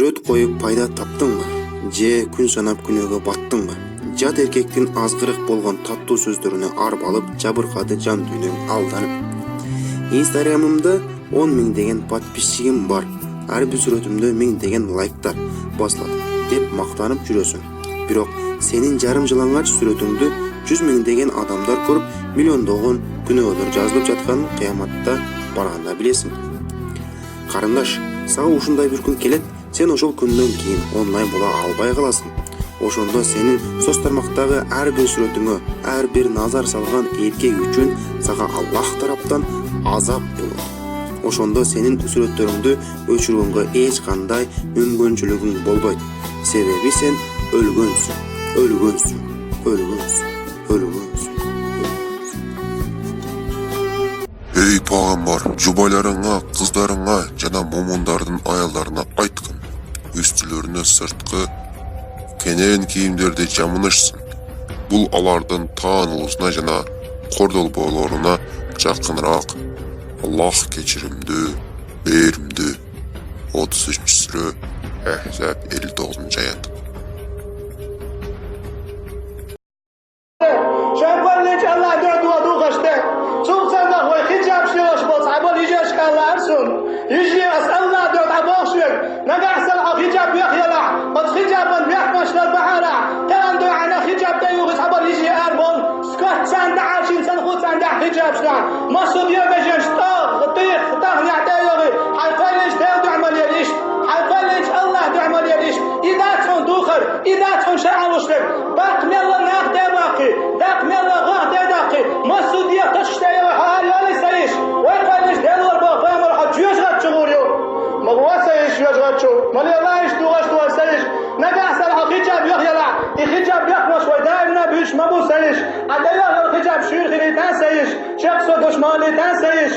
сүрөт коюп пайда таптыңбы? Же күн санап күнөөгө баттыңбы? Жат эркектин азгырык болгон таттуу сөздөрүнө арбалып, жабыркады жан дүйнөң алданып. Инстаграмымда 10 миңдеген подписчигим бар. Ар бир сүрөтүмдө миңдеген лайктар басылат деп мактанып жүрөсүң. Бирок сенин жарым жылаңач сүрөтүңдү 100 миңдеген адамдар көрүп, миллиондогон күнөөлөр жазылып жатканын кыяматта барганда билесиң. Карындаш, сага ушундай бир күн келет, сен ошол күндөн кийин онлайн бола албай каласың. Ошондо сенин соц тармактагы ар бир сүрөтүңө, ар бир назар салган эркек үчүн сага Аллах тараптан азап болот. Ошондо сенин сүрөттөрүңдү өчүргөнгө эч кандай мүмкүнчүлүгүң болбойт. Себеби сен өлгөнсүң, өлгөнсүң, өлгөнсүң, өлгөнсүң. Эй пайгамбар, жубайларыңа, кыздарыңа жана момундардын аялдарына айткын. Үстүлөрүнө сырткы кенен кийимдерди жамынышсын. Бул алардын таанылуусуна жана кордолбоолоруна жакыныраак. Аллах кечиримдүү, мээримдүү. 33-сүрө, Ahzab 59-аят. يجي أسألنا دوت عباشك نجح سلع خجاب يخيلع قد خجابا بيحمش للبحارة كان دو عنا خجاب ديوغ صبر يجي أربون سكوت سان دعاشين سنخوت سان دع خجاب شلع مصر يبجن شطاق خطيخ خطاق نعتايوغي حيفلج دو عمل يليش حيفلج الله دو عمل يليش إذا تون دوخر إذا تون شرع وشلك باق ميلا ناق داباقي داق ميلا غاه داباقي مصر ديا تشتايوغي حال يالي سيش ويفلج دو الباق فامر حد يشغل شغوريو مغواسيش يشغل شو مالي الله يشتوغش تواسيش نجح سلع خجاب يخيلع الخجاب يخمش ودائما بيش مبو سيش عدايا الخجاب شير خيري تنسيش شخص دشمالي تنسيش